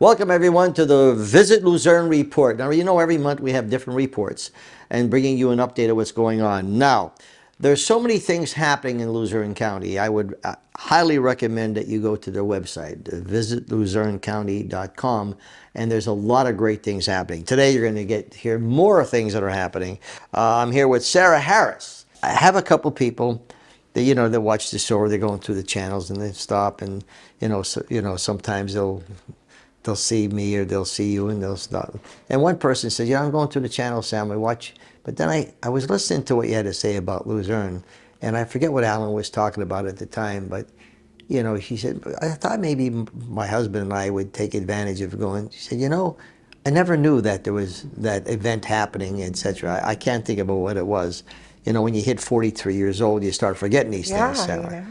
Welcome everyone to the Visit Luzerne report. Now, you know, every month we have different reports and bringing you an update of what's going on. Now, there's so many things happening in Luzerne County. I would highly recommend that you go to their website, visitluzernecounty.com, and there's a lot of great things happening. Today you're going to hear more things that are happening. I'm here with Sarah Harris. I have a couple people that, you know, that watch the show. They're going through the channels and they stop, and sometimes they'll see me or they'll see you and they'll stop. And one person said, "Yeah, I'm going through the channel, Sam. I watch." But then I was listening to what you had to say about Luzerne, and I forget what Alan was talking about at the time, but you know, he said, "I thought maybe my husband and I would take advantage of going." She said, "You know, I never knew that there was that event happening, etc." I can't think about what it was. You know, when you hit 43 years old, you start forgetting these things, Sarah.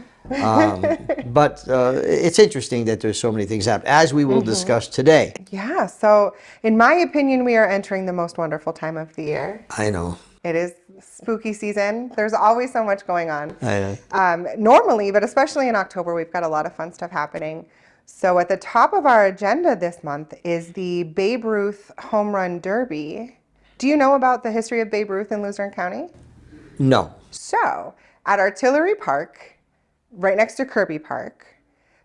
But it's interesting that there's so many things happening, as we will discuss today. Yeah, so in my opinion, we are entering the most wonderful time of the year. I know. It is spooky season. There's always so much going on. I know. Normally, but especially in October, we've got a lot of fun stuff happening. So at the top of our agenda this month is the Babe Ruth Home Run Derby. Do you know about the history of Babe Ruth in Luzerne County? No. So at Artillery Park, right next to Kirby Park,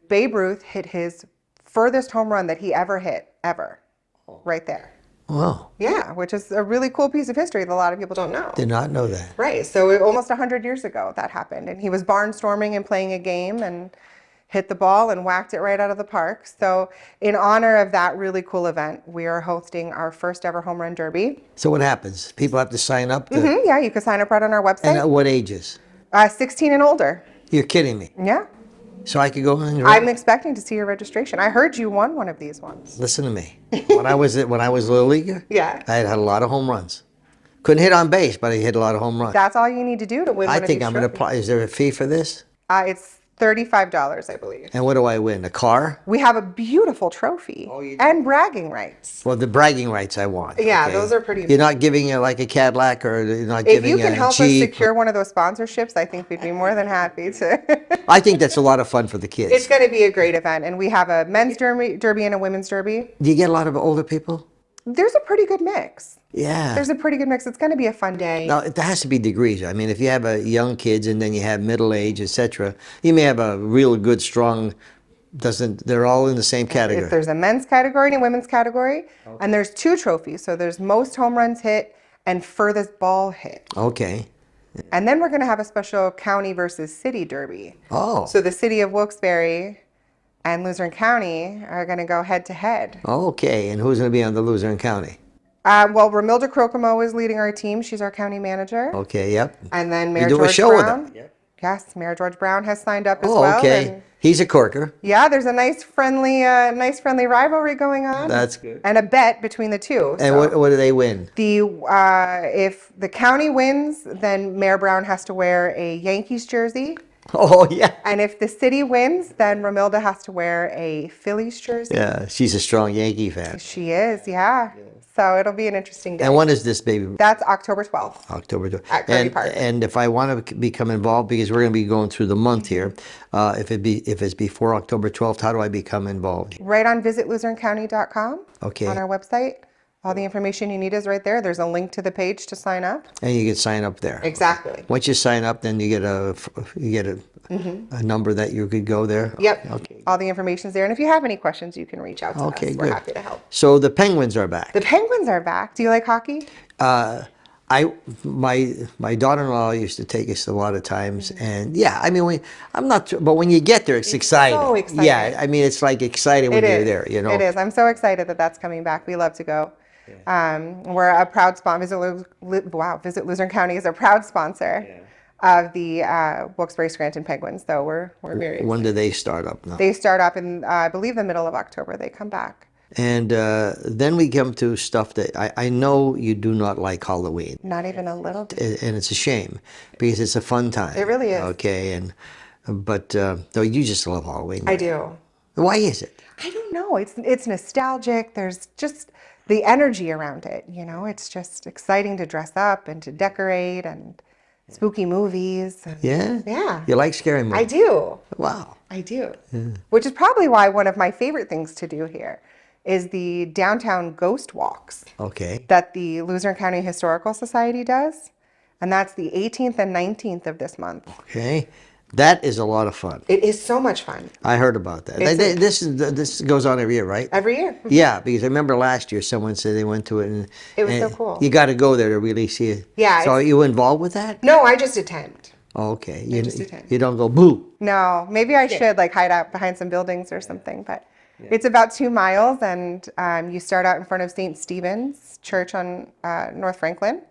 Babe Ruth hit his furthest home run that he ever hit, right there. Wow. Yeah, which is a really cool piece of history that a lot of people don't know. Did not know that. Right, so almost 100 years ago that happened, and he was barnstorming and playing a game and hit the ball and whacked it right out of the park. So in honor of that really cool event, we are hosting our first ever home run derby. So what happens? People have to sign up? Yeah, you can sign up right on our website. And at what ages? 16 and older. You're kidding me. Yeah. So I could go and I'm expecting to see your registration. I heard you won one of these ones. Listen to me. When I was Little Leaguer, yeah, I had a lot of home runs. Couldn't hit on base, but I hit a lot of home runs. That's all you need to do to win one of these I think I'm going to apply. Is there a fee for this? It's $35, I believe. And what do I win? A car? We have a beautiful trophy and bragging rights. Well, the bragging rights I want. Yeah, okay? those are pretty. You're not giving it like a Cadillac, or you're not if giving you can a help us Jeep. secure one of those sponsorships, I think we'd be more than happy to. I think that's a lot of fun for the kids. It's going to be a great event, and we have a men's derby and a women's derby. Do you get a lot of older people? There's a pretty good mix. Yeah. There's a pretty good mix. It's going to be a fun day. Now, there has to be degrees. I mean, if you have young kids and then you have middle age, etc., you may have a real good, strong, they're all in the same category. There's a men's category and a women's category, and there's two trophies. So there's most home runs hit and furthest ball hit. Okay. And then we're going to have a special county versus city derby. Oh. So the city of Wilkes-Barre and Luzerne County are going to go head to head. Okay, and who's going to be on the Luzerne County? Well, Ramilda Crocomo is leading our team. She's our county manager. Okay, yep. And then Mayor you do George a show Brown. with him. Yep. Yes, Mayor George Brown has signed up as well. Okay. And he's a corker. yeah, there's a nice friendly rivalry going on. That's good. And a bet between the two. And what do they win? If the county wins, then Mayor Brown has to wear a Yankees jersey. Oh, yeah. And if the city wins, then Ramilda has to wear a Phillies jersey. Yeah, she's a strong Yankee fan. She is, yeah. So it'll be an interesting day. And when is this baby? That's October 12th. October 12th. At Kirby Park. And if I want to become involved, because we're going to be going through the month here, if it's before October 12th, how do I become involved? Right on visitluzernecounty.com. Okay. On our website. All the information you need is right there. There's a link to the page to sign up. And you can sign up there. Exactly. Once you sign up, then you get a number that you could go there. Yep. Okay. All the information's there. And if you have any questions, you can reach out to us. Okay, We're good. happy to help. So the Penguins are back. The Penguins are back. Do you like hockey? My daughter-in-law used to take us a lot of times, and yeah, I mean, but when you get there, it's exciting. So exciting. Yeah, I mean, it's like exciting when you're there, you know. It is. I'm so excited that that's coming back. We love to go. We're a proud sponsor. Visit Luzerne County is a proud sponsor of the Wilkes-Barre Scranton Penguins. So we're very excited. When do they start up now? They start up in, I believe, the middle of October. They come back. And then we come to stuff that I know you do not like Halloween, Not even a little bit. and it's a shame because it's a fun time. It really is. Okay, and but though you just love Halloween. I do. Why is it? I don't know. It's nostalgic. There's just the energy around it, you know. It's just exciting to dress up and to decorate and spooky movies. And, Yeah? yeah. You like scary movies? I do. Wow. I do. Which is probably why one of my favorite things to do here is the downtown ghost walks Okay. that the Luzerne County Historical Society does. And that's the 18th and 19th of this month. Okay. That is a lot of fun. It is so much fun. I heard about that. This goes on every year, right? Every year. Yeah, because I remember last year someone said they went to it, and It was so and cool. You got to go there to really see it. Yeah, So are it's- you involved with that? No, I just attend. Oh, okay. just attend. You don't go boo. No, maybe I should like hide out behind some buildings or something, but it's about 2 miles, and you start out in front of St. Stephen's Church on North Franklin,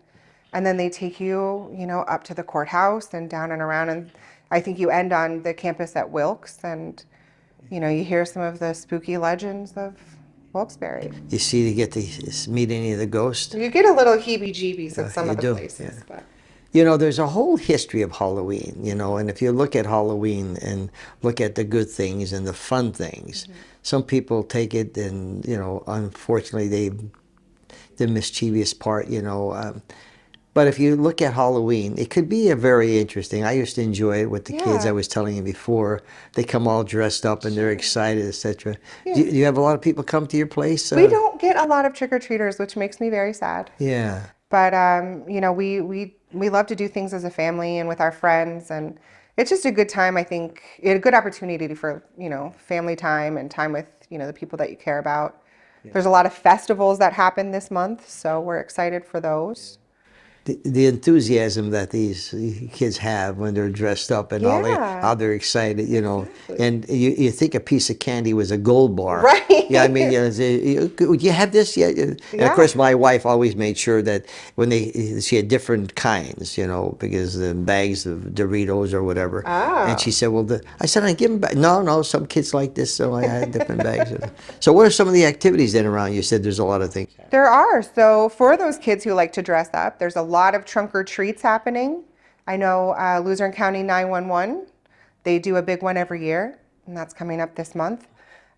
and then they take you, you know, up to the courthouse and down and around, and I think you end on the campus at Wilkes, and you know, you hear some of the spooky legends of Wilkes-Barre. You see, to get to meet any of the ghosts. You get a little heebie-jeebies at some you of the do, places, yeah. but You know, there's a whole history of Halloween, you know, and if you look at Halloween and look at the good things and the fun things, some people take it and, you know, unfortunately, the mischievous part, you know. But if you look at Halloween, it could be a very interesting. I used to enjoy it with the kids. Yeah. I was telling you before. They come all dressed up and they're excited, etc. Do you have a lot of people come to your place? we don't get a lot of trick-or-treaters, which makes me very sad. Yeah. But you know, we love to do things as a family and with our friends, and it's just a good time. I think a good opportunity for, you know, family time and time with, you know, the people that you care about. There's a lot of festivals that happen this month, so we're excited for those. The enthusiasm that these kids have when they're dressed up and Yeah. how they're excited, you know. And you think a piece of candy was a gold bar. Right. Yeah, I mean, would you have this yet? And of Yeah. course, my wife always made sure that when she had different kinds, you know, because the bags of Doritos or whatever. Oh. And she said, well, I said, I give them back. No, some kids like this, so I had different bags. So what are some of the activities then around? You said there's a lot of things. There are. So for those kids who like to dress up, there's a lot of trunk or treats happening. I know Luzerne County 911, they do a big one every year, and that's coming up this month.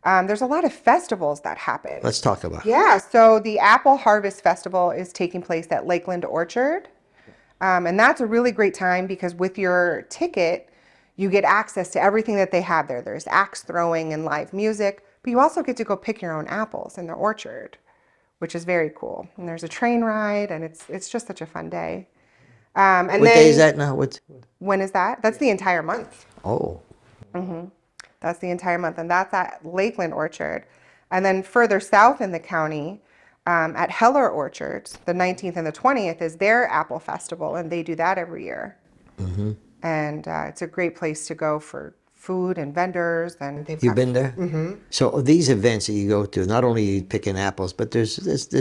There's a lot of festivals that happen. Let's talk about it. Yeah, so the Apple Harvest Festival is taking place at Lakeland Orchard. And that's a really great time because with your ticket, you get access to everything that they have there. There's axe throwing and live music, but you also get to go pick your own apples in the orchard, which is very cool. And there's a train ride, and it's just such a fun day. And What then, day is that now? when is that? That's the entire month. Oh. That's the entire month, and that's at Lakeland Orchard. And then further south in the county, at Heller Orchards, the 19th and the 20th is their Apple Festival, and they do that every year. And it's a great place to go for food and vendors. And they've You've got, been there? So these events that you go to, not only are you picking apples, but there's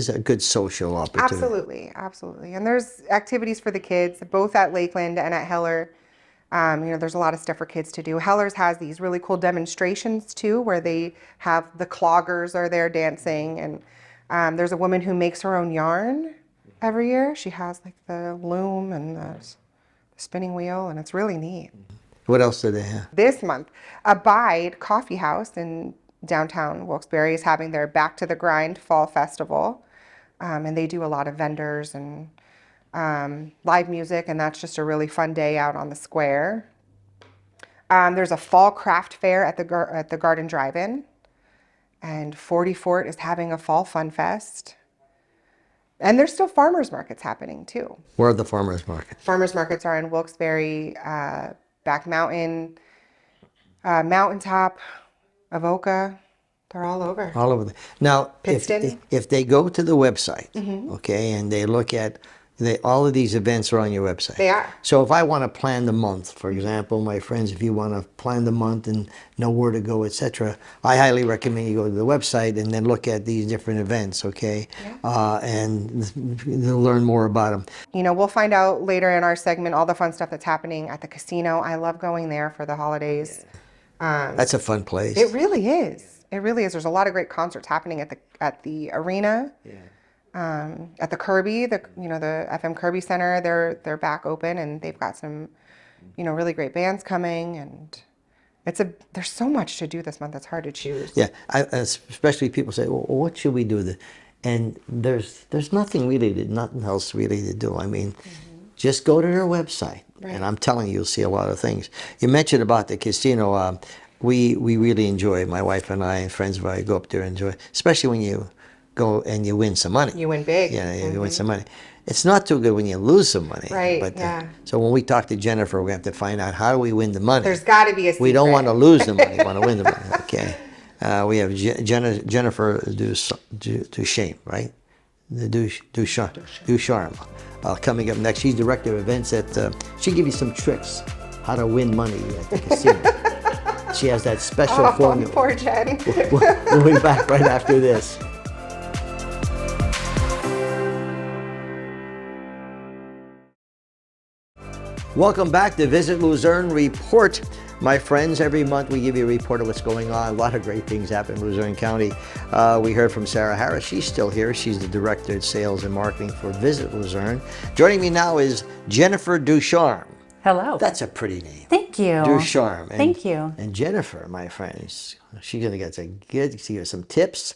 a good social opportunity. absolutely, absolutely. And there's activities for the kids, both at Lakeland and at Heller. You know, there's a lot of stuff for kids to do. Heller's has these really cool demonstrations too, where they have the cloggers are there dancing, and there's a woman who makes her own yarn every year. She has like the loom and the spinning wheel, and it's really neat. What else do they have? This month, Abide Coffee House in downtown Wilkes-Barre is having their Back to the Grind Fall Festival, and they do a lot of vendors and live music, and that's just a really fun day out on the square. There's a fall craft fair at the Garden Drive-In, and 40 Fort is having a fall fun fest. And there's still farmers markets happening too. Where are the farmers markets? Farmers markets are in Wilkes-Barre, Back Mountain, Mountaintop, Avoca. They're all over. All over. Now, Pittston. if they go to the website, okay, and they look at all of these events are on your website. They are. So if I want to plan the month, for example, my friends, if you want to plan the month and know where to go, etc., I highly recommend you go to the website and then look at these different events, okay, and you'll learn more about them. You know, we'll find out later in our segment all the fun stuff that's happening at the casino. I love going there for the holidays. That's a fun place. It really is. It really is. There's a lot of great concerts happening at the arena. At the Kirby, the FM Kirby Center, they're back open, and they've got some, really great bands coming, and there's so much to do this month. It's hard to choose. Yeah, especially people say, well, what should we do? And there's nothing else really to do. I mean, just go to their website, and I'm telling you, you'll see a lot of things. You mentioned about the casino. We really enjoy, my wife and I and friends of ours go up there and enjoy, especially when you go and you win some money. You win big. Yeah, you win some money. It's not too good when you lose some money. Right, But, yeah. So when we talk to Jennifer, we have to find out, how do we win the money? There's got to be a secret. We don't want to lose the money. We want to win the money. Okay. We have Jennifer Ducharme, right? Ducharme. Coming up next. She's director of events she'll give you some tricks how to win money at the casino. She has that special formula. Poor Jen. We'll be back right after this. Welcome back to Visit Luzerne Report. My friends, every month we give you a report of what's going on. A lot of great things happen in Luzerne County. We heard from Sarah Harris. She's still here. She's the Director of Sales and Marketing for Visit Luzerne. Joining me now is Jennifer Ducharme. Hello. That's a pretty name. Thank you. Ducharme. Thank you. And Jennifer, my friends, she's going to get some tips.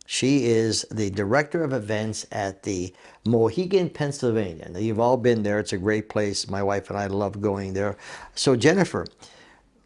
She is the Director of Events at the Mohegan, Pennsylvania. Now, you've all been there. It's a great place. My wife and I love going there. So, Jennifer,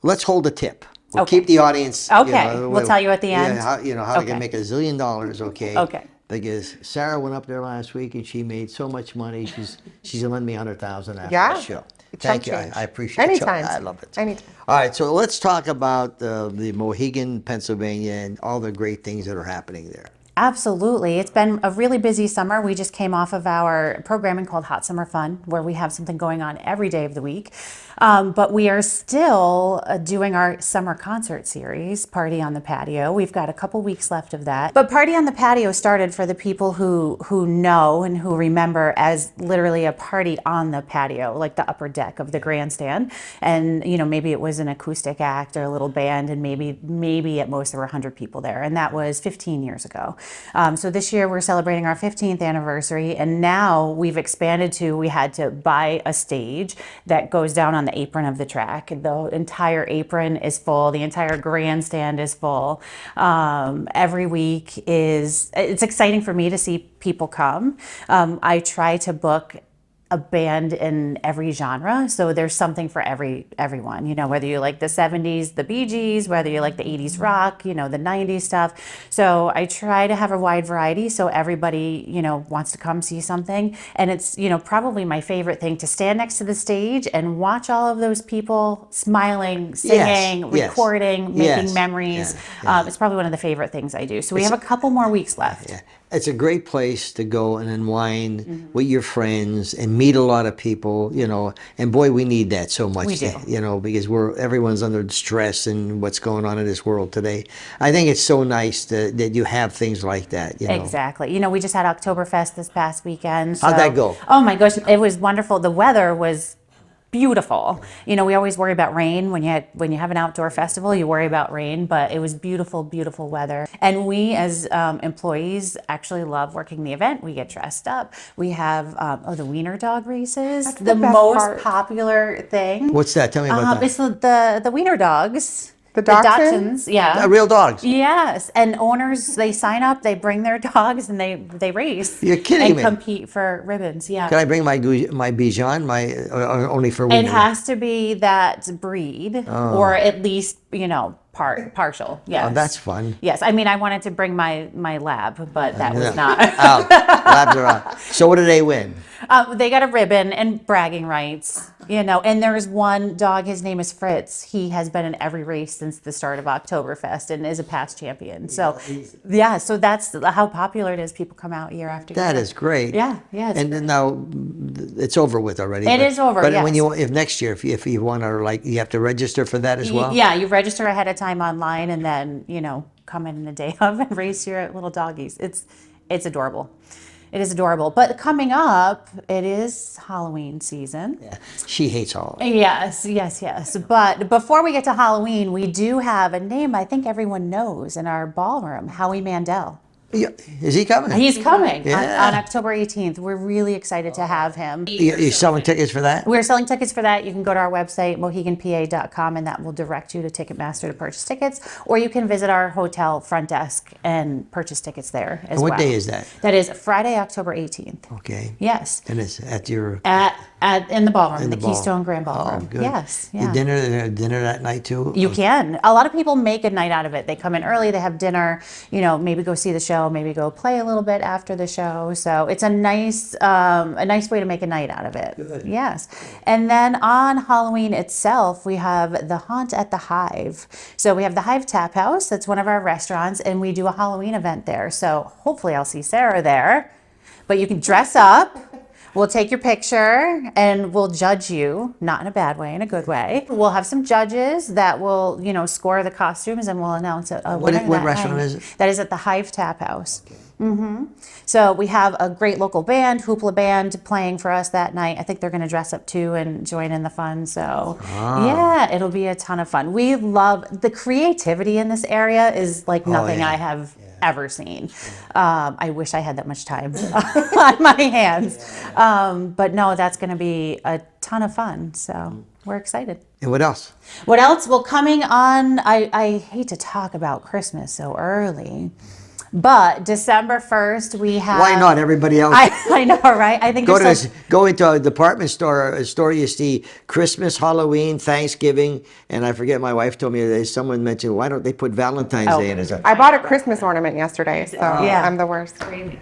let's hold a tip. We'll keep the audience. Okay. We'll tell you at the end. Yeah, how to make $1 zillion, okay? Okay. Because Sarah went up there last week and she made so much money. She's going to lend me $100,000 after the show. Thank you. I appreciate it. Anytime. I love it. Anytime. All right, so let's talk about the Mohegan, Pennsylvania, and all the great things that are happening there. Absolutely. It's been a really busy summer. We just came off of our programming called Hot Summer Fun, where we have something going on every day of the week. But we are still doing our summer concert series, Party on the Patio. We've got a couple weeks left of that. But Party on the Patio started, for the people who know and who remember, as literally a party on the patio, like the upper deck of the grandstand. And, maybe it was an acoustic act or a little band, and maybe at most there were 100 people there. And that was 15 years ago. So this year we're celebrating our 15th anniversary, and now we've expanded to, we had to buy a stage that goes down on the apron of the track. The entire apron is full. The entire grandstand is full. Every week it's exciting for me to see people come. I try to book a band in every genre, so there's something for everyone. Whether you like the 70s, the Bee Gees, whether you like the 80s rock, the 90s stuff. So I try to have a wide variety, so everybody wants to come see something. And it's probably my favorite thing to stand next to the stage and watch all of those people smiling, singing, recording, making memories. It's probably one of the favorite things I do. So we have a couple more weeks left. It's a great place to go and unwind with your friends and meet a lot of people, and boy, we need that so much. We do. Because everyone's under stress and what's going on in this world today. I think it's so nice that you have things like that. Exactly. We just had Oktoberfest this past weekend. How'd that go? Oh my gosh, it was wonderful. The weather was beautiful. We always worry about rain when you have an outdoor festival. You worry about rain, but it was beautiful, beautiful weather. And we, as employees, actually love working the event. We get dressed up. We have the wiener dog races. That's the best most part. popular thing. What's that? Tell me about that. It's the wiener dogs. The dachshunds, yeah. Real dogs. Yes, and owners, they sign up, they bring their dogs, and they race. You're kidding and me. compete for ribbons. Yeah. Can I bring my Bichon, only for women? It has to be that breed, or at least partial. Yes. Oh, that's fun. Yes, I wanted to bring my lab, but that was not. Out. Labs are out. So what do they win? They got a ribbon and bragging rights, and there's one dog, his name is Fritz. He has been in every race since the start of Oktoberfest and is a past champion. So, so that's how popular it is. People come out year after year. That is great. Yeah. And then now it's over with already. It is over, But yes. if next year, if you want to, you have to register for that as well? Yeah, you register ahead of time online, and then, come in the day of and race your little doggies. It's adorable. It is adorable. But coming up, it is Halloween season. Yeah. She hates Halloween. Yes. But before we get to Halloween, we do have a name I think everyone knows in our ballroom, Howie Mandel. Yeah. Is he coming? He's coming Yeah. on October 18th. We're really excited to have him. You're selling tickets for that? We're selling tickets for that. You can go to our website, moheganpa.com, and that will direct you to Ticketmaster to purchase tickets. Or you can visit our hotel front desk and purchase tickets there as well. What day is that? That is Friday, October 18th. Okay. Yes. And it's at your... In the ballroom, In the the ball. Keystone Grand Ballroom. Oh, good. Yes. The Yeah. dinner that night too? You can. A lot of people make a night out of it. They come in early, they have dinner, maybe go see the show, maybe go play a little bit after the show. So it's a nice way to make a night out of it. Good. Yes. And then on Halloween itself, we have the Haunt at the Hive. So we have the Hive Tap House. That's one of our restaurants, and we do a Halloween event there. So hopefully I'll see Sarah there. But you can dress up. We'll take your picture and we'll judge you, not in a bad way, in a good way. We'll have some judges that will, score the costumes, and we'll announce a winner What that restaurant night. is it? That is at the Hive Tap House. So we have a great local band, Hoopla Band, playing for us that night. I think they're going to dress up too and join in the fun. So yeah, it'll be a ton of fun. We love the creativity in this area is like nothing yeah. I have ever seen. I wish I had that much time on my hands. But no, that's going to be a ton of fun. So we're excited. And what else? What else? Well, coming on, I hate to talk about Christmas so early, but December 1st, we have... Why not? Everybody else... I know, right? I think Go into a department store, you see Christmas, Halloween, Thanksgiving, and I forget, my wife told me that someone mentioned, why don't they put Valentine's Day in as a... I bought a Christmas ornament yesterday, so Yeah. I'm the worst.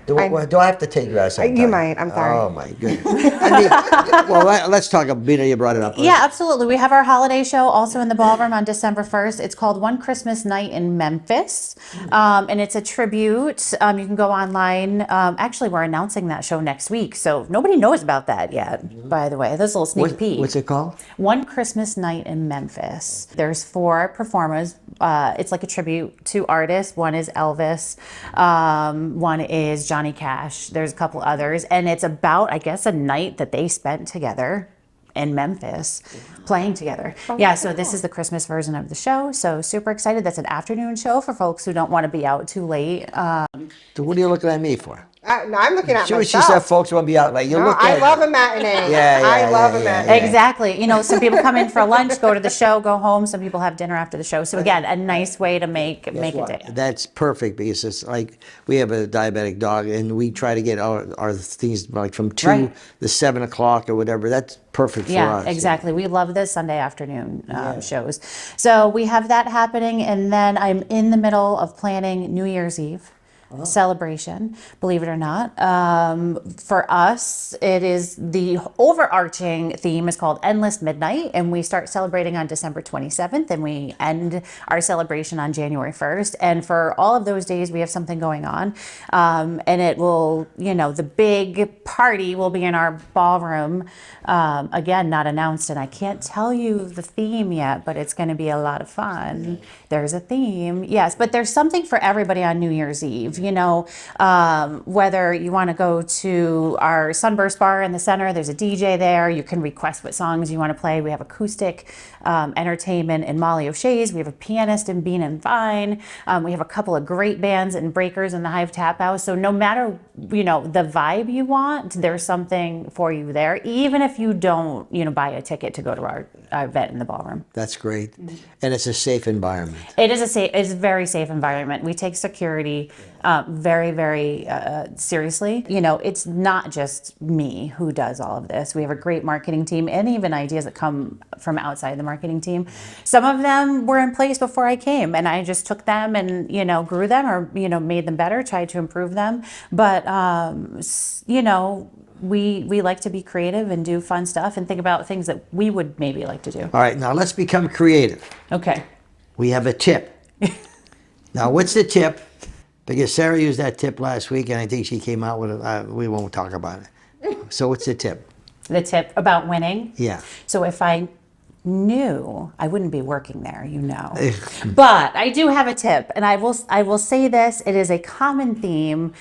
Do I have to take you out sometime? You might, I'm sorry. Oh, my goodness. Let's talk about, Bina, you brought it up. Yeah, absolutely. We have our holiday show also in the ballroom on December 1st. It's called One Christmas Night in Memphis, and it's a tribute. You can go online. Actually, we're announcing that show next week, so nobody knows about that yet, by the way. This is a little sneak peek. What's it called? One Christmas Night in Memphis. There's 4 performers. It's like a tribute to artists. One is Elvis. One is Johnny Cash. There's a couple others. And it's about, I guess, a night that they spent together in Memphis playing together. Yeah, so this is the Christmas version of the show. So super excited. That's an afternoon show for folks who don't want to be out too late. So what are you looking at me for? No, I'm looking at She myself. said folks want to be out late. You No, look I at love a matinee. Yeah, I love a yeah. matinee. Exactly. Some people come in for lunch, go to the show, go home. Some people have dinner after the show. So again, a nice way to make a day. That's perfect because it's like we have a diabetic dog and we try to get our things like from 2 to 7 o'clock or whatever. That's perfect for us. Yeah, exactly. We love the Sunday afternoon shows. So we have that happening. And then I'm in the middle of planning New Year's Eve. Celebration, believe it or not. For us, it is the overarching theme is called Endless Midnight, and we start celebrating on December 27th, and we end our celebration on January 1st. And for all of those days, we have something going on, and it will, the big party will be in our ballroom. Again, not announced, and I can't tell you the theme yet, but it's going to be a lot of fun. There's a theme, yes, but there's something for everybody on New Year's Eve. Whether you want to go to our Sunburst Bar in the center, there's a DJ there. You can request what songs you want to play. We have acoustic entertainment in Molly O'Shea's. We have a pianist in Bean and Vine. We have a couple of great bands and breakers in the Hive Tap House. So no matter, the vibe you want, there's something for you there, even if you don't, buy a ticket to go to our event in the ballroom. That's great. And it's a safe environment. It's a very safe environment. We take security very, very seriously. It's not just me who does all of this. We have a great marketing team and even ideas that come from outside the marketing team. Some of them were in place before I came, and I just took them and, grew them or, made them better, tried to improve them. But, we like to be creative and do fun stuff and think about things that we would maybe like to do. All right, now let's become creative. Okay. We have a tip. Now, what's the tip? Because Sarah used that tip last week, and I think she came out with it. We won't talk about it. So what's the tip? The tip about winning? Yeah. So if I knew, I wouldn't be working there, But I do have a tip, and I will say this. It is a common theme.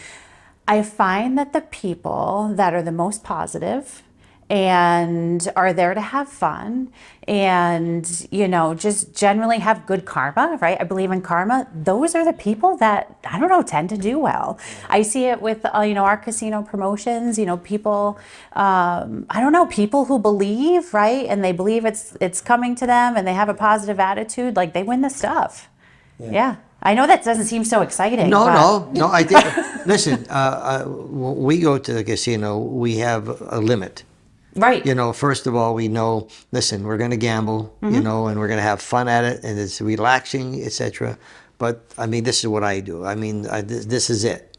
I find that the people that are the most positive and are there to have fun and, you know, just generally have good karma, right? I believe in karma. Those are the people that, I don't know, tend to do well. I see it with, you know, our casino promotions, you know, people, I don't know, people who believe, right? And they believe it's coming to them and they have a positive attitude, like they win the stuff. Yeah. I know that doesn't seem so exciting. No, but... no. I think, listen, when we go to the casino, we have a limit. Right. You know, first of all, we know, listen, we're going to gamble, you know, and we're going to have fun at it, and it's relaxing, etc. But, I mean, this is what I do. I mean, this is it.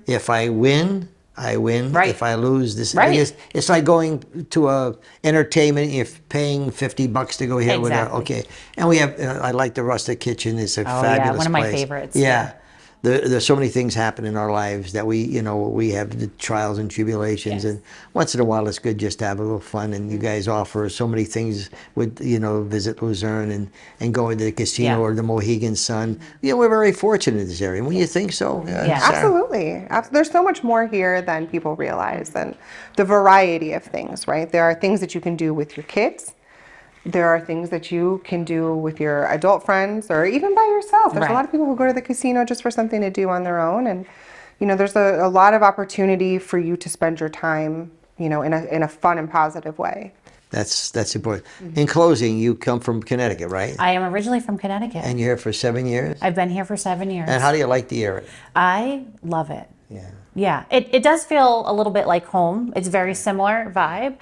If I win, I win. Right. If I lose, this Right. it's like going to a entertainment, if paying $50 to go here, whatever. Exactly. Okay. And we have, I like the Rustic Kitchen. It's a Oh, fabulous yeah, one of my place. favorites. Yeah. There's so many things happen in our lives that we have the trials and tribulations, Yes. and once in a while it's good just to have a little fun. And you guys offer so many things with, Visit Luzerne and going to the casino Yeah. or the Mohegan Sun. We're very fortunate in this area. Wouldn't you think so? Yeah. Sarah? Absolutely. There's so much more here than people realize, and the variety of things, right? There are things that you can do with your kids. There are things that you can do with your adult friends or even by yourself. There's Right. a lot of people who go to the casino just for something to do on their own. And, there's a lot of opportunity for you to spend your time, in a fun and positive way. That's important. In closing, you come from Connecticut, right? I am originally from Connecticut. And you're here for 7 years? I've been here for 7 years. And how do you like the area? I love it. Yeah. Yeah, it does feel a little bit like home. It's very similar vibe.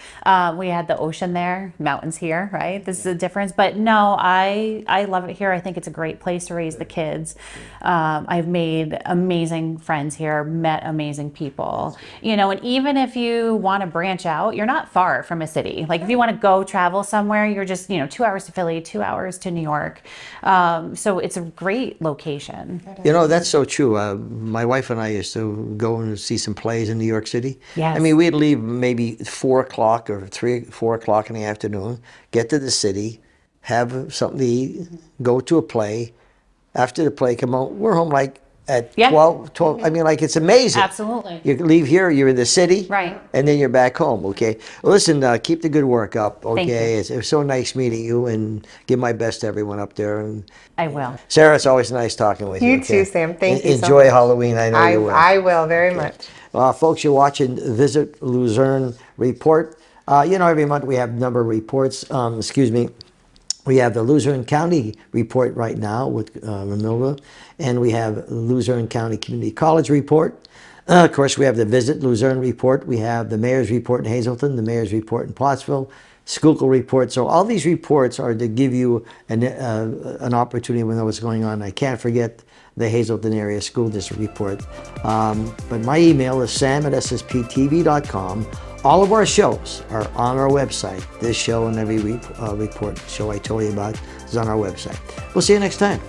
We had the ocean there, mountains here, right? This is a difference. But no, I love it here. I think it's a great place to raise the kids. I've made amazing friends here, met amazing people. And even if you want to branch out, you're not far from a city. Like if you want to go travel somewhere, you're just 2 hours to Philly, 2 hours to New York. So it's a great location. That's so true. My wife and I used to go and see some plays in New York City. Yes. I mean, we'd leave maybe 4 o'clock or 4 o'clock in the afternoon, get to the city, have something to eat, go to a play. After the play, come home. We're home like at Yeah. 12. I mean, like it's amazing. Absolutely. You leave here, you're in the city. Right. And then you're back home, okay? Well, listen, keep the good work up, okay? Thank you. It was so nice meeting you, and give my best to everyone up there. And I will. Sarah, it's always nice talking with you. You okay? too, Sam. Thank you so Enjoy much. Halloween. I know you will. I will very much. Folks, you're watching Visit Luzerne Report. Every month we have a number of reports. We have the Luzerne County report right now with Ramilda, and we have Luzerne County Community College report. Of course, we have the Visit Luzerne report. We have the Mayor's report in Hazleton, the Mayor's report in Pottsville, Schuylkill report. So all these reports are to give you an opportunity to know what's going on. I can't forget the Hazleton Area School District report. But my email is sam@ssptv.com. All of our shows are on our website. This show and every report show I told you about is on our website. We'll see you next time.